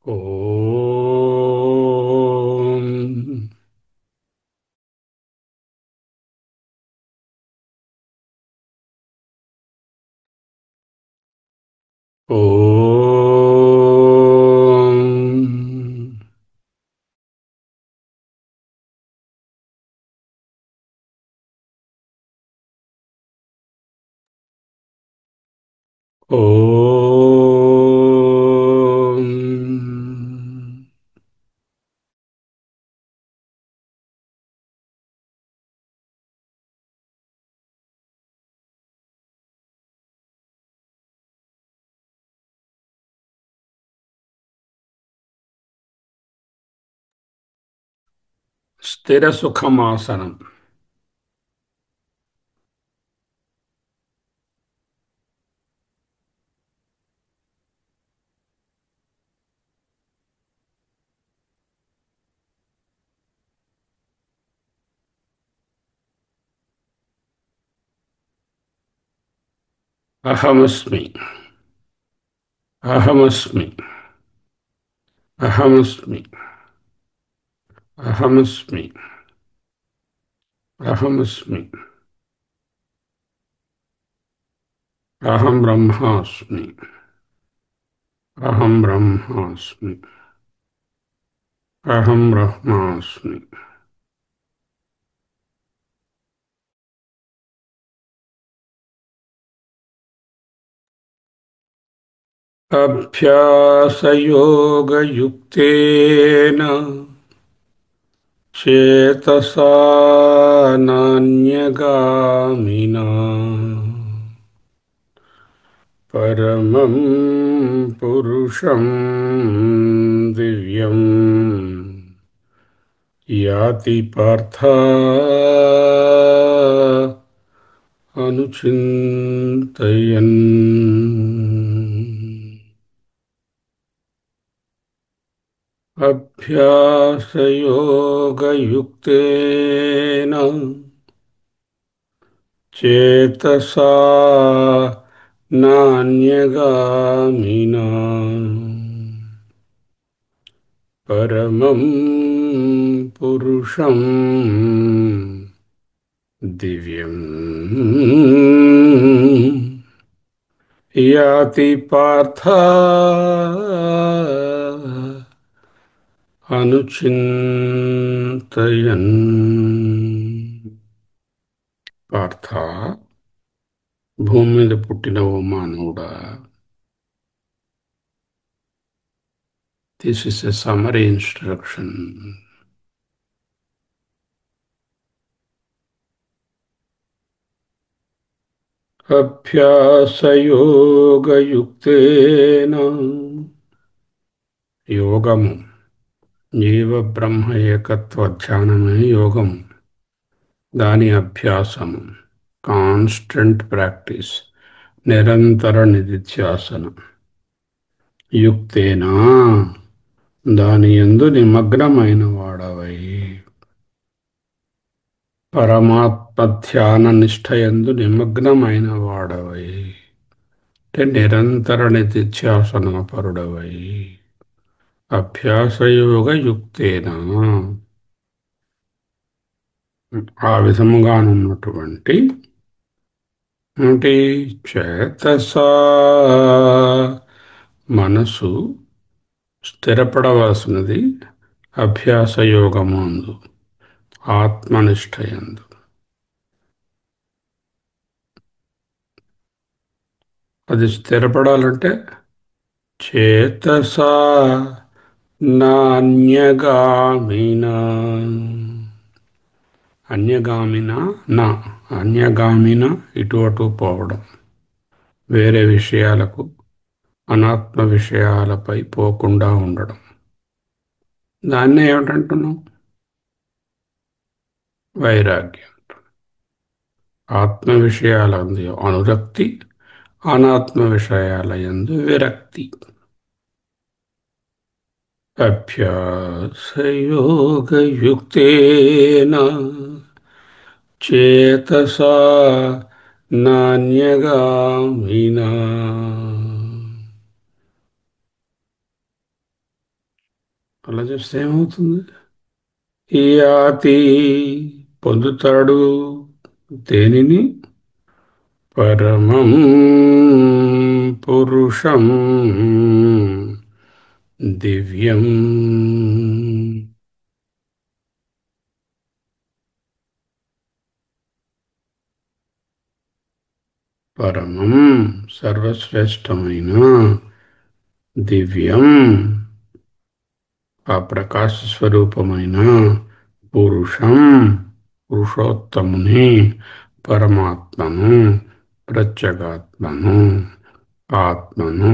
ఓం ఓం ఓం స్థిర సుఖమాసనం. అహమస్మి. అహమస్మి. అహమస్మి. అహమస్మి. అహమస్మి. అహం బ్రహ్మాస్మి. అహం బ్రహ్మాస్మి. అహం బ్రహ్మాస్మి. అభ్యాసయోగయుక్తేన చేతసా నాన్యగామినా పరమం పురుషం దివ్యం యాతి పార్థ అనుచింతయన్. అభ్యాసయోగయుక్తేన చేతసా నాన్యగామినా పరమం పురుషం దివ్యం యాతి పార్థ అనుచింతయన్. పార్థ, భూమి మీద పుట్టిన ఓ మానవుడా, this is a summary instruction. అభ్యాసయోగయుక్తేన, యోగము, జీవ బ్రహ్మ ఏకత్వ ధ్యానమే యోగము. దాని అభ్యాసము, కాన్స్టెంట్ ప్రాక్టీస్, నిరంతర నిధిధ్యాసనం. యుక్తేనా, దాని యందు నిమగ్నమైన వాడవై, పరమాత్మ ధ్యాన నిష్ఠయందు నిమగ్నమైన వాడవై, అంటే నిరంతర నిధిధ్యాసన పరుడవై, అభ్యాసయోగ యుక్తేనా, ఆ విధముగానున్నటువంటి అంటే చేతసా, మనసు స్థిరపడవలసినది అభ్యాసయోగమందు, ఆత్మనిష్టయందు. అది స్థిరపడాలంటే చేతసా నాన్యగామిన, అన్యగామిన నా, అన్యగామిన ఇటు అటు పోవడం, వేరే విషయాలకు, అనాత్మ విషయాలపై పోకుండా ఉండడం. దాన్నే ఏమిటంటున్నాం? వైరాగ్యం. ఆత్మ విషయాలందు అనురక్తి, అనాత్మ విషయాల యందు విరక్తి. అభ్యాసయోగయుక్తేన చేతసా నాన్యగామినా అలా చేస్తే ఏమవుతుంది? యాతి పొందుతాడు దేనిని? పరమం పురుషం దివ్యం. పరమం సర్వశ్రేష్టమైన దివ్యం ఆ ప్రకాశ స్వరూపమైన పురుషం పురుషోత్తముని పరమాత్మను ప్రత్యేగాత్మను ఆత్మను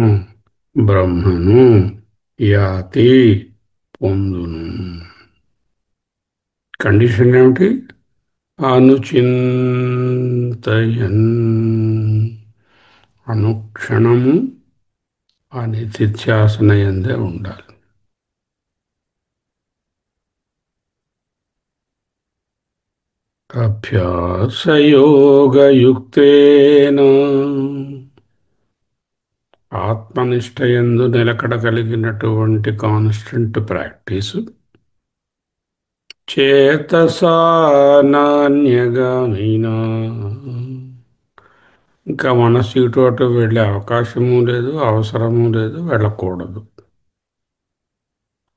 బ్రహ్మను యాతి పొందును. కండిషన్ ఏమిటి? అనుచింతయన్ అనుక్షణము ఆ నిధిధ్యాసన యందే ఉండాలి. అభ్యాసయోగయుక్తేన ఆత్మనిష్టయందు నిలకడ కలిగినటువంటి కాన్స్టెంట్ ప్రాక్టీసు చేతసా నాన్యగామినా ఇంకా మనసు ఇటు అటు వెళ్ళే అవకాశము లేదు, అవసరము లేదు, వెళ్ళకూడదు.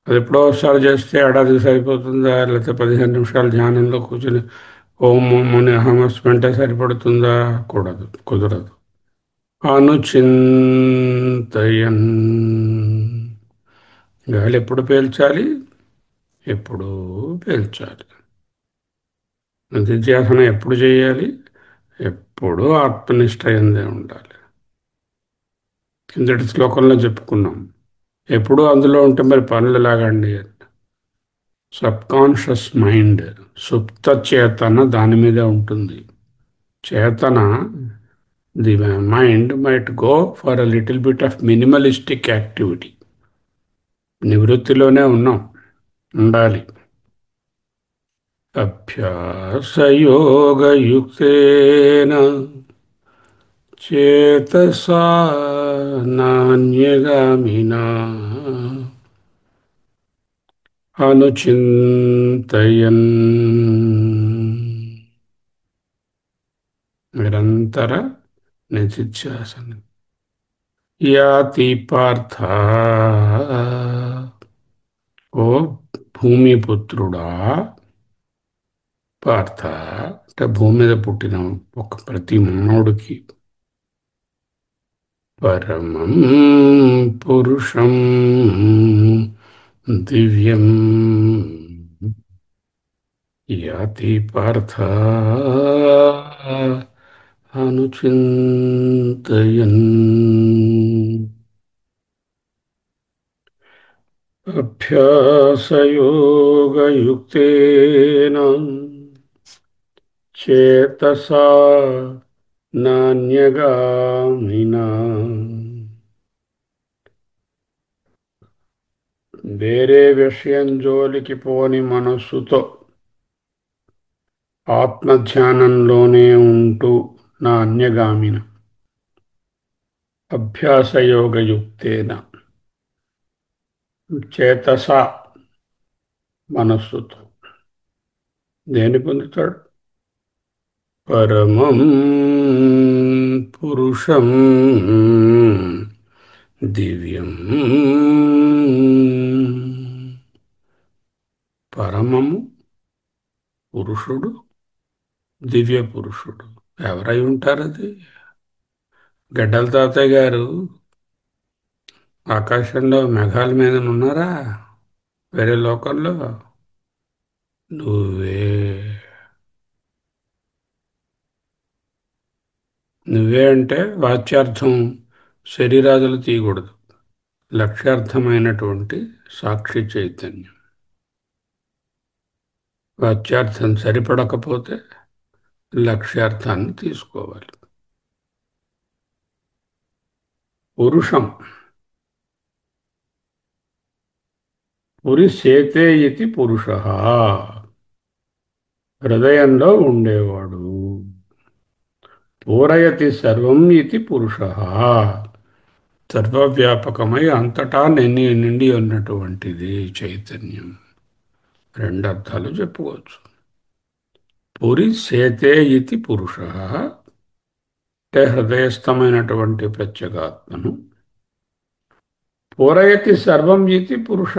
అది ఎప్పుడో ఒకసారి చేస్తే ఏడాదికి సరిపోతుందా, లేకపోతే 15 నిమిషాలు ధ్యానంలో కూర్చొని ఓం ఓం అని అహమస్మంటే సరిపడుతుందా? కూడదు, కుదరదు. అనుచింతయన్ గాలి ఎప్పుడు పేల్చాలి? ఎప్పుడు పేల్చాలి. నిధిధ్యాసన ఎప్పుడు చేయాలి? ఎప్పుడు ఆత్మనిష్ట యందే ఉండాలి. కిందటి శ్లోకంలో చెప్పుకున్నాం. ఎప్పుడూ అందులో ఉంటే మరి పనులు ఎలాగండి? సబ్ కాన్షియస్ మైండ్, సుప్త చేతన దాని మీదే ఉంటుంది. చేతన, the mind might go for a little bit of minimalistic activity. నివృత్తిలోనే ఉన్నాం, ఉండాలి. అభ్యాసయోగయుక్తేన చేతసా నాన్యగామినా అనుచింతయన్ నిరంతర నిధిధ్యాసన యాతి పార్థ. ఓ భూమిపుత్రుడా, పార్థ అంటే భూమి మీద పుట్టిన ఒక ప్రతి మానవుడికి పరమం పురుషం దివ్యం యాతి పార్థ అనుచింతయన్. అభ్యాసయోగయుక్తేన చేతసా నాన్యగామినా వేరే విషయం జోలికి పోని మనస్సుతో ఆత్మధ్యానంలోనే ఉంటూ నా అన్యగామిన అభ్యాసయోగయుక్తేన చేతస మనస్సుతో దేని పొందుతాడు? పరమం పురుషం దివ్యం. పరమము పురుషుడు, దివ్య పురుషుడు ఎవరై ఉంటారు? అది గడ్డల తాతయ్య గారు ఆకాశంలో మేఘాల మీద ఉన్నారా? వేరే లోకంలో? నువ్వే. నువ్వే అంటే వాచ్యార్థం శరీరాదులు తీయకూడదు. లక్ష్యార్థమైనటువంటి సాక్షి చైతన్యం. వాచ్యార్థం సరిపడకపోతే లక్ష్యార్థాన్ని తీసుకోవాలి. పురుషం పురిసేతే ఇతి పురుష, హృదయంలో ఉండేవాడు. పూరయతి సర్వం ఇది పురుష, సర్వవ్యాపకమై అంతటా నిండి ఉన్నటువంటిది చైతన్యం. రెండు అర్థాలు చెప్పుకోవచ్చు. పురి సేతే ఇతి పురుష అంటే హృదయస్థమైనటువంటి ప్రత్యేగాత్మను, పూరయతి సర్వం ఇతి పురుష.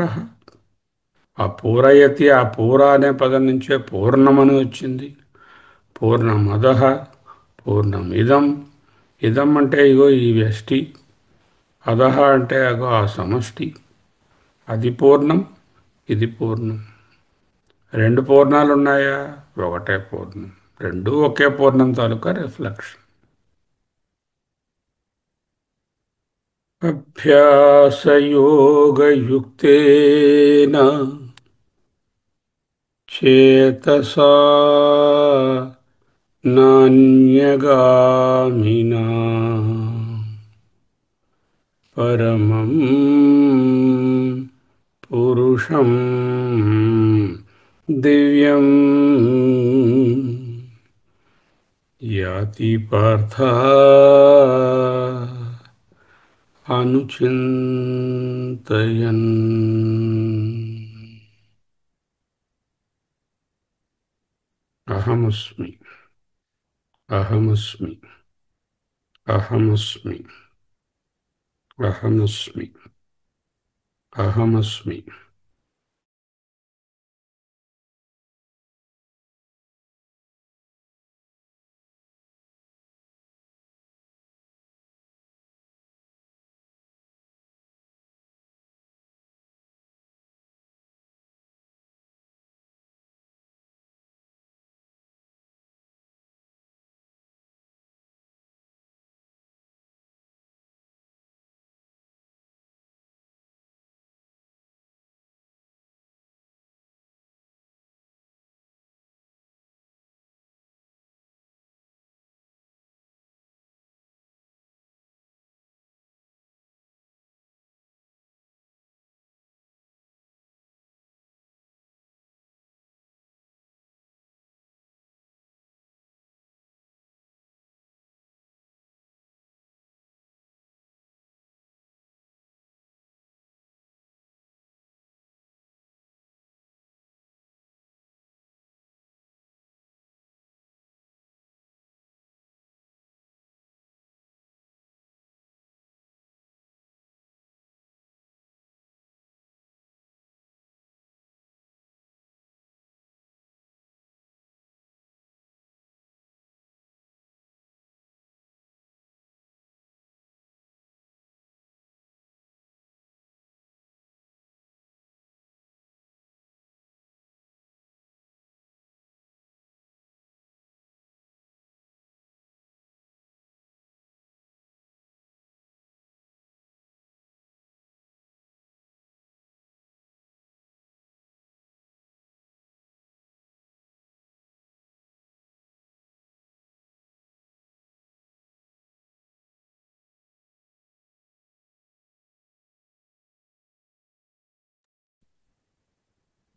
ఆ పూరయతి, ఆ పూర అనే పదం నుంచే పూర్ణమని వచ్చింది. పూర్ణమద, పూర్ణమిదం. ఇదం అంటే ఇగో ఈ వ్యష్టి, అదహ అంటే అగో ఆ సమష్టి. అది పూర్ణం, ఇది పూర్ణం. రెండు పూర్ణాలు ఉన్నాయా? ఒకటే పూర్ణం. రెండు ఒకే పూర్ణం తాలూకా రిఫ్లెక్షన్. అభ్యాసయోగయుక్తేన చేతసా నాన్యగామినా పరమం పురుషం దివ్యం యాతి పార్థ అనుచింతయన్. అహమస్మి, అహమస్మి, అహమస్మి, అహమస్మి, అహమస్మి.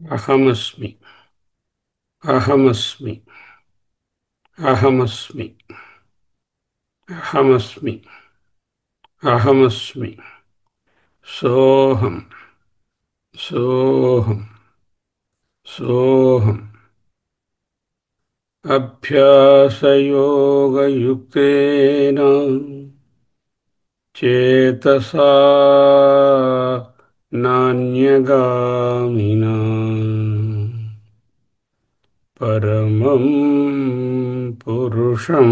అహమస్మి, అహమస్మి, అహమస్మి, అహమస్మి, అహమస్మి. సోహం, సోహం, సోహం. అభ్యాసయోగయుక్తేన చేతసా నాన్యగామినా పరమం పురుషం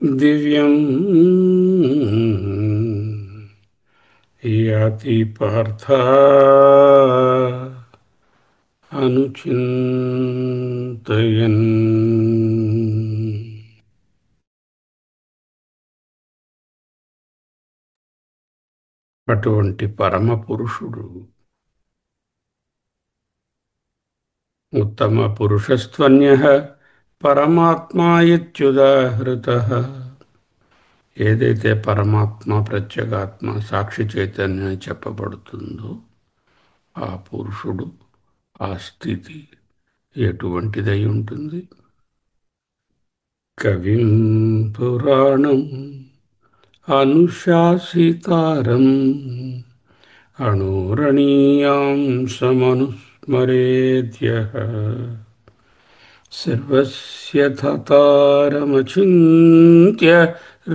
దివ్యం యాతి పార్థ అనుచింతయన్. అటువంటి పరమ పురుషుడు, ఉత్తమ పురుషస్త్వన్యః పరమాత్మా ఇత్యుదాహృతః. ఏదైతే పరమాత్మ, ప్రత్యేగాత్మ, సాక్షి చైతన్యం అని చెప్పబడుతుందో ఆ పురుషుడు, ఆ స్థితి ఎటువంటిదై ఉంటుంది? కవిం పురాణం అనుశాసితారం అణోరణీయాం సమనుస్మరేద్యః సర్వస్య తతారమచింత్య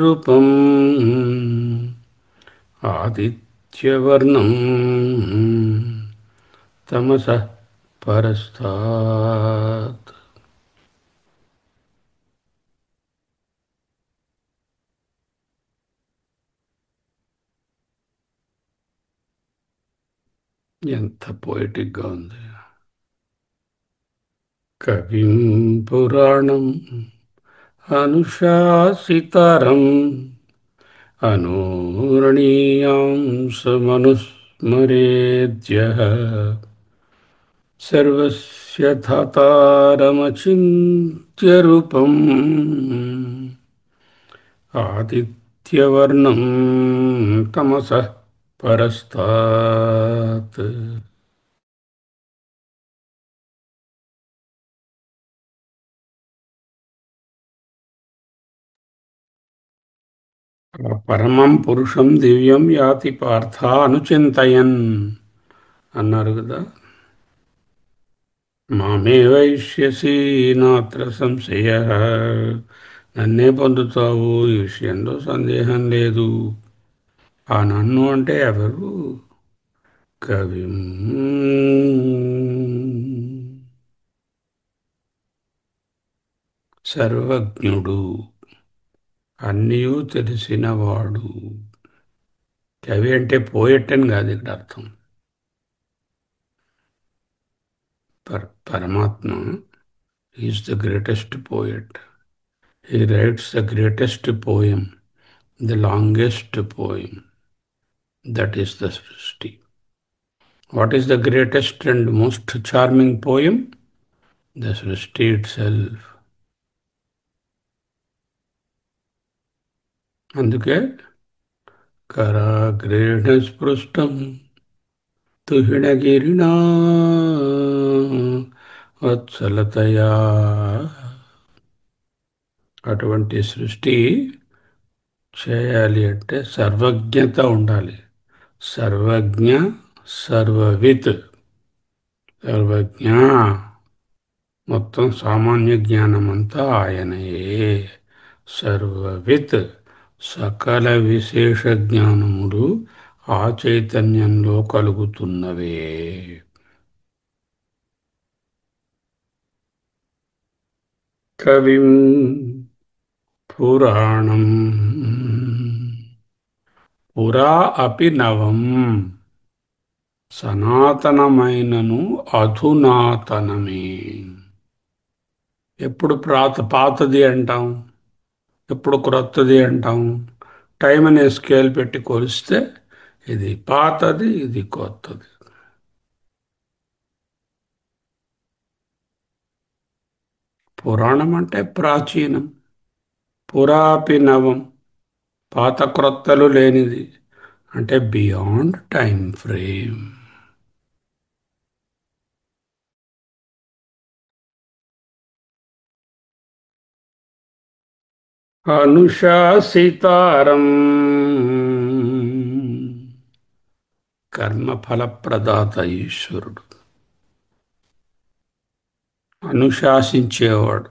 రూపం ఆదిత్యవర్ణం తమసః పరస్తాత్. ఎంత పోయిటిక్గా ఉంది. కవిం పురాణం అనుశాసితారం అనోరణీయాం సమనుస్మరేద్యః సర్వస్య ధాతారమచింత్య రూపం ఆదిత్యవర్ణం తమసః పరస్తాత్. పరమం పురుషం దివ్యం యాతి పార్థ అనుచింతయన్ అన్నారు కదా. మామే వైష్యసి నాత్ర సంశయ, నన్నే పొందుతావు ఈ విషయంలో సందేహం లేదు. ఆ నన్ను అంటే ఎవరు? కవిం, సర్వజ్ఞుడు, అన్నయూ తెలిసినవాడు. కవి అంటే పోయెట్ అని కాదు ఇక్కడ అర్థం. పరమాత్మ is the greatest poet. He writes the greatest poem, the longest poem. That is the Srishti. What is the greatest and most charming poem? The Srishti itself. అందుకే కరాగ్రేణ స్పృష్టం తుహిణగిరిణా వత్సలతయా. అటువంటి సృష్టి చేయాలి అంటే సర్వజ్ఞత ఉండాలి. సర్వజ్ఞ, సర్వవిత్. సర్వజ్ఞ మొత్తం సామాన్య జ్ఞానమంతా ఆయనయే. సర్వవిత్ సకల విశేష జ్ఞానములు ఆ చైతన్యంలో కలుగుతున్నవే. కవిం పురాణం పురా అపి నవం, సనాతనమైనను అధునాతనమే. ఎప్పుడు పాతది అంటాం, ఎప్పుడు క్రొత్తది అంటాం. టైం అనే స్కేల్ పెట్టి కొలిస్తే ఇది పాతది, ఇది కొత్తది. పురాణం అంటే ప్రాచీనం. పురాపి నవం, పాత క్రొత్తలు లేనిది అంటే బియాండ్ టైం ఫ్రేమ్. అనుశాసితారం కర్మఫల ప్రదాత ఈశ్వరుడు. అనుశాసించేవాడు.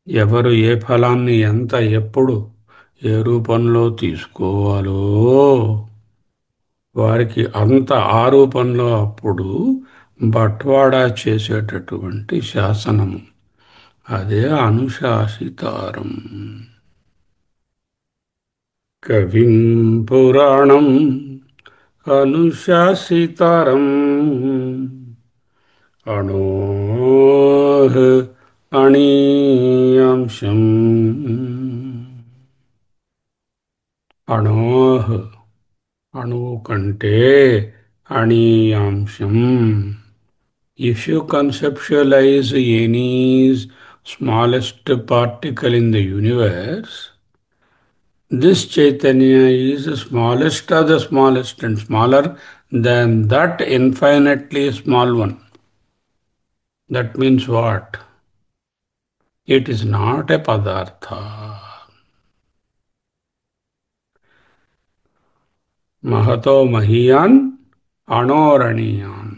ఎవరు ఏ ఫలాన్ని ఎంత, ఎప్పుడు, ఏ రూపంలో తీసుకోవాలో వారికి అంత ఆ రూపంలో అప్పుడు బట్వాడా చేసేటటువంటి శాసనము, అదే అనుశాసితారం. కవిం పురాణం అనుశాసితారం అణోః అణీయాంశం. అణోః అణువు కంటే, అణీయాంశం. If you conceptualize any smallest particle in the universe, this Chaitanya is the smallest of the smallest and smaller than that infinitely small one. That means what? It is not a padartha. Mahato మహీయాన్ అణోరణీయాన్.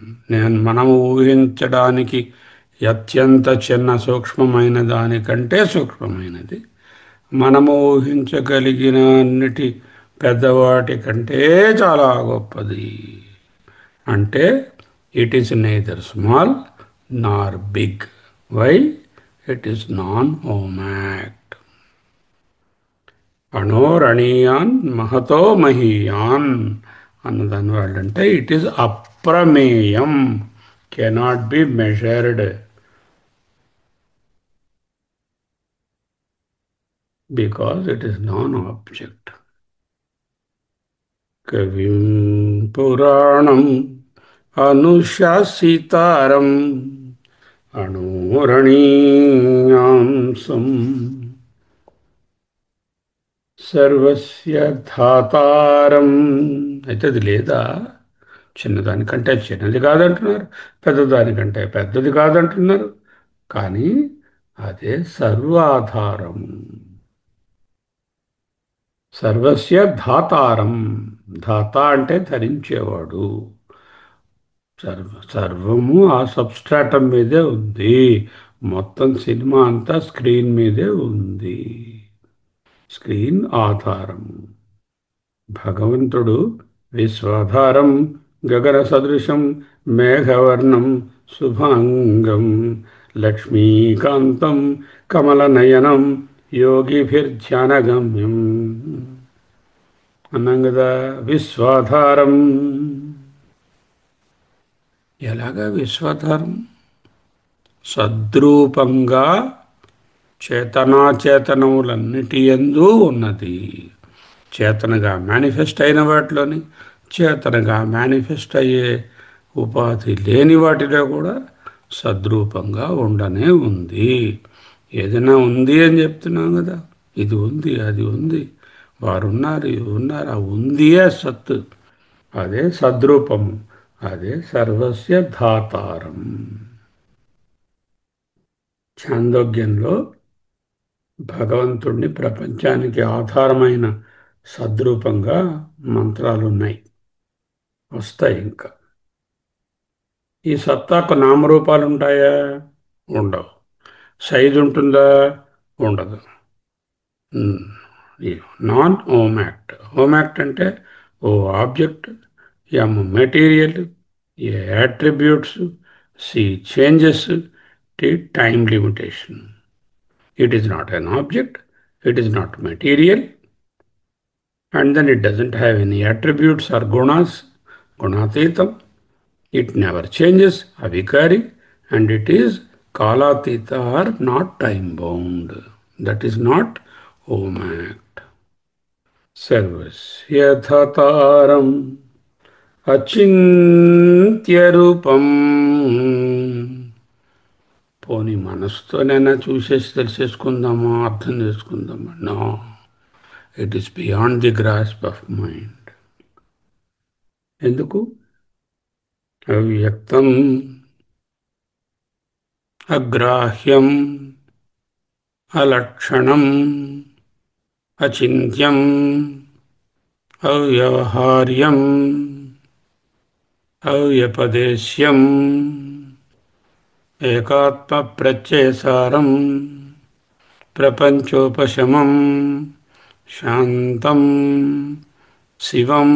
మనము ఊహించడానికి అత్యంత చిన్న సూక్ష్మమైన దానికంటే సూక్ష్మమైనది, మనము ఊహించగలిగిన అన్నిటి పెద్దవాటి కంటే చాలా గొప్పది. అంటే it is neither small nor big. Why? It is non OMACT. అణోరణీయాన్ మహతో మహీయాన్ అన్నదాని వాళ్ళంటే ఇట్ ఈస్ అప్రమేయం, cannot be measured, because it is non object. కవిం పురాణం అనుశాసితారం అణోరణీయాంసం సర్వస్య ధాతారం. అయితే అది లేదా? చిన్నదానికంటే చిన్నది కాదంటున్నారు, పెద్దదానికంటే పెద్దది కాదంటున్నారు, కానీ అదే సర్వాధారం. సర్వస్య ధాతారం. ధాత అంటే ధరించేవాడు. సర్వము ఆ సబ్స్ట్రాటం మీదే ఉంది. మొత్తం సినిమా అంతా స్క్రీన్ మీదే ఉంది. స్క్రీన్ ఆధారం. భగవంతుడు విశ్వాధారం గగన సదృశం మేఘవర్ణం శుభాంగం లక్ష్మీకాంతం కమలనయనం యోగిభిర్ధ్యానగమ్యం అన్నాం కదా. విశ్వాధారం. ఎలాగా విశ్వాధారం? సద్రూపంగా చేతనాచేతనములన్నిటి యందు ఉన్నది. చేతనగా మేనిఫెస్ట్ అయిన వాటిలోని, చేతనగా మేనిఫెస్ట్ అయ్యే ఉపాధి లేని వాటిలో కూడా సద్రూపంగా ఉండనే ఉంది. ఏదైనా ఉంది అని చెప్తున్నాం కదా, ఇది ఉంది, అది ఉంది, వారున్నారు, ఇవి ఉన్నారు, ఆ ఉందియే సత్, అదే సద్రూపము, అదే సర్వస్య ధాతారం. ఛాందోగ్యంలో భగవంతుణ్ణి ప్రపంచానికి ఆధారమైన సద్రూపంగా మంత్రాలున్నాయి, వస్తాయి ఇంకా. ఈ సత్తాకు నామరూపాలు ఉంటాయా? ఉండవు. సైజు ఉంటుందా? ఉండదు. Non OMACT. ఓమాక్ట్ అంటే O object, M material, A attributes, C changes, T time limitation. It is not an object, it is not material, and then it doesn't have any attributes or gunas, gunatitam. It never changes, avikari, and it is kalatita or not time bound. That is not Om-act. Sarvasya dhataram అచింత్యరూపం. పోనీ మనసుతోనైనా చూసేసి తెలిసేసుకుందామా, అర్థం చేసుకుందామా? No, it is beyond the grasp of mind. ఎందుకు? అవ్యక్తం, అగ్రాహ్యం, అలక్షణం, అచింత్యం, అవ్యవహార్యం, అవ్యపదేశ్యం, ఏకాత్మ ప్రత్యయసారం, ప్రపంచోపశమం, శాంతం, శివం,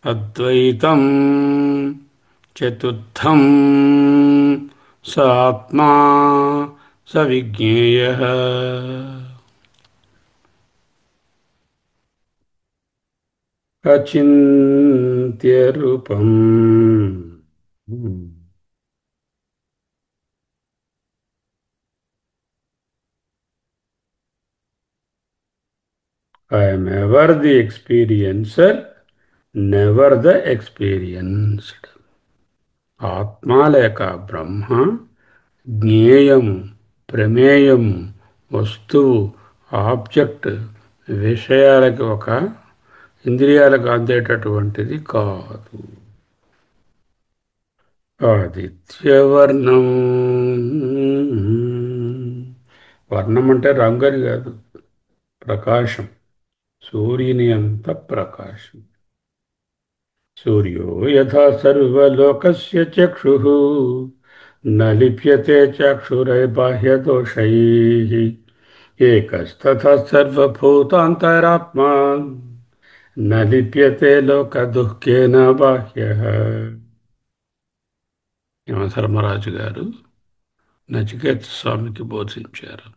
అద్వైతం, చతుర్థం, స ఆత్మా స విజ్ఞేయః. అచింత్యరూపం. I am ever the experiencer, never the experienced. ఆత్మ లేక బ్రహ్మ జ్ఞేయము, ప్రమేయము, వస్తువు, ఆబ్జెక్ట్, విషయాలకి ఒక ఇంద్రియాలకు అందేటటువంటిది కాదు. ఆదిత్యవర్ణం. వర్ణం అంటే రంగు అని కాదు, ప్రకాశం. సూర్యుని అంత ప్రకాశం. सूर्यो यथा सर्वलोकस्य चक्षुः न लिप्यते चक्षुरैर्बाह्यदोषैः एकस्तथा सर्वभूतान्तरात्मा न लिप्यते लोकदुःखेन బాహ్యః. యమధర్మరాజు గారు నచికేత స్వామికి బోధించారు.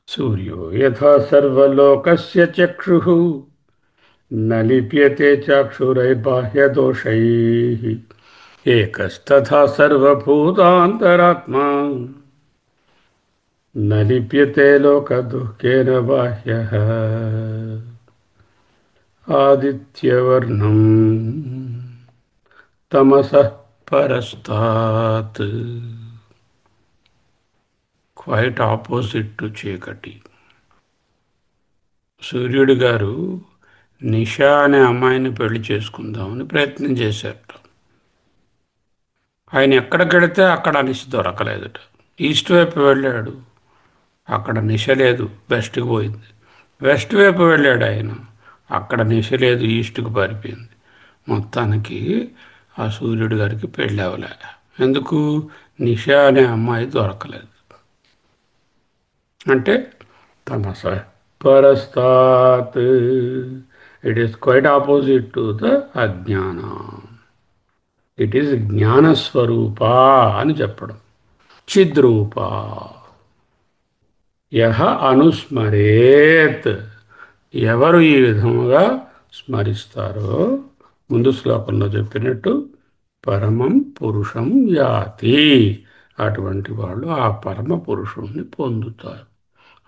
సూర్యో యథా సర్వలోకస్య చక్షుః న లిప్యతే చక్షురైర్బాహ్యదోషైః ఏకస్తథా సర్వభూతాంతరాత్మా న లిప్యతే లోకదుఃఖేన బాహ్యః. ఆదిత్యవర్ణం తమసః పరస్తాత్. క్వైట్ ఆపోజిట్ టు చీకటి. సూర్యుడు గారు నిషా అనే అమ్మాయిని పెళ్లి చేసుకుందామని ప్రయత్నం చేశారట. ఆయన ఎక్కడికెడితే అక్కడ నిశ దొరకలేదట. ఈస్ట్ వైపు వెళ్ళాడు, అక్కడ నిశ లేదు, వెస్ట్కి పోయింది. వెస్ట్ వైపు వెళ్ళాడు ఆయన, అక్కడ నిశ లేదు, ఈస్ట్కి పారిపోయింది. మొత్తానికి ఆ సూర్యుడు గారికి పెళ్ళి అవ్వలే. ఎందుకు? నిషా అనే అమ్మాయి దొరకలేదు. అంటే తమస పరస్తాత్. It is quite opposite to the అజ్ఞాన. ఇట్ ఈస్ జ్ఞానస్వరూప అని చెప్పడం. చిద్రూప. యహ అనుస్మరేత్. ఎవరు ఈ విధముగా స్మరిస్తారో ముందు శ్లోకంలో చెప్పినట్టు పరమం పురుషం యాతి. అటువంటి వాళ్ళు ఆ పరమ పురుషుణ్ణి పొందుతారు.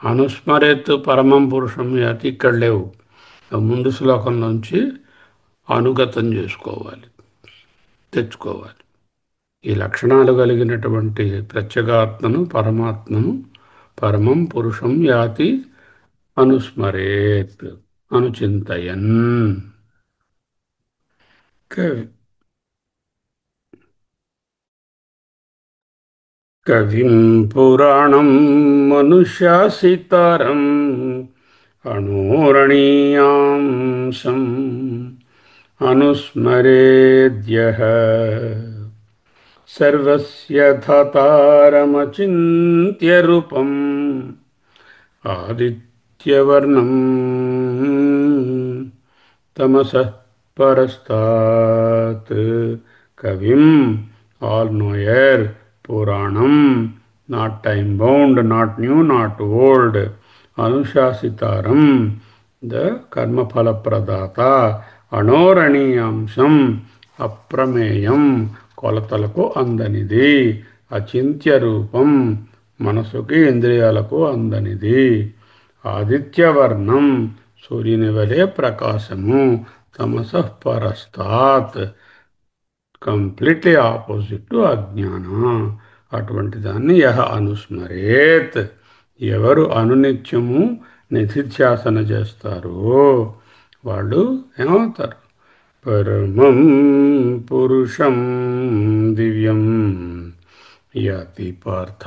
అనుస్మరేత్ పరమం పురుషం యాతి ఇక్కడ లేవు. ముందు శ్లోకం నుంచి అనుగతం చేసుకోవాలి, తెచ్చుకోవాలి. ఈ లక్షణాలు కలిగినటువంటి ప్రత్యేగాత్మను, పరమాత్మను పరమం పురుషం యాతి అనుస్మరేత్ అనుచింతయన్. కవిం పురాణం మనుష్యాసితారం అణోరణీయాంసం అనుస్మరేద్యః సర్వస్య ధాతారమచింత్య రూపం ఆదిత్యవర్ణం తమసః పరస్తాత్. కవిం, ఆల్ నోయర్, పురాణం, not time bound, not new, not old, అనుశాసితారం, ద కర్మఫల ప్రదాత, అణోరణీయాంశం, అప్రమేయం, కొలతలకు అందనిది, అచింత్య రూపం, మనసుకి ఇంద్రియాలకు అందనిది, ఆదిత్యవర్ణం, సూర్యుని వలె ప్రకాశము, తమసః పరస్తాత్, కంప్లీట్లీ ఆపోజిట్ టు అజ్ఞాన. అటువంటి దాన్ని యహ అనుస్మరేత్, ఎవరు అనునిత్యము నిధిధ్యాసన చేస్తారో వాళ్ళు ఏమవుతారు? పరమం పురుషం దివ్యం యాతి పార్థ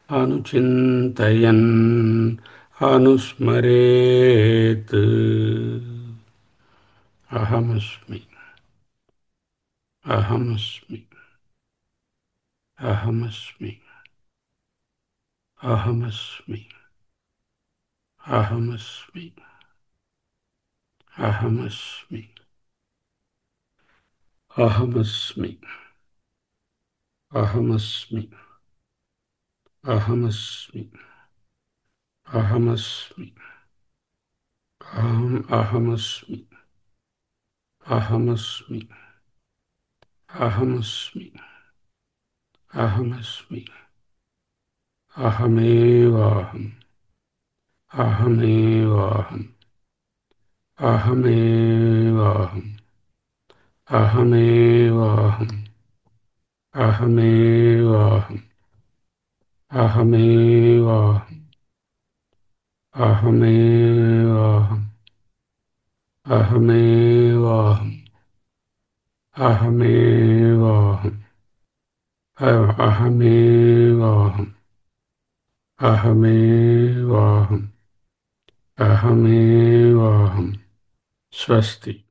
అనుచింతయన్ అనుస్మరేత్. అహమస్మి అహమస్మి అహమస్మి అహమస్మి అహమస్మి అహమస్మి అహమస్మి అహమస్మి అహమస్మి అహమస్మి అహమస్మి అహమస్మి అహమస్మి అహమస్మి అహమేవాహం అహమేవాహం అహమేవాహం అహమేవాహం అహమేవాహం అహమేవాహం అహమేవాహం అహమేవాహం అహమేవాహం అహమేవాహం అహమేవాహం అహమేవాహం స్వస్తి.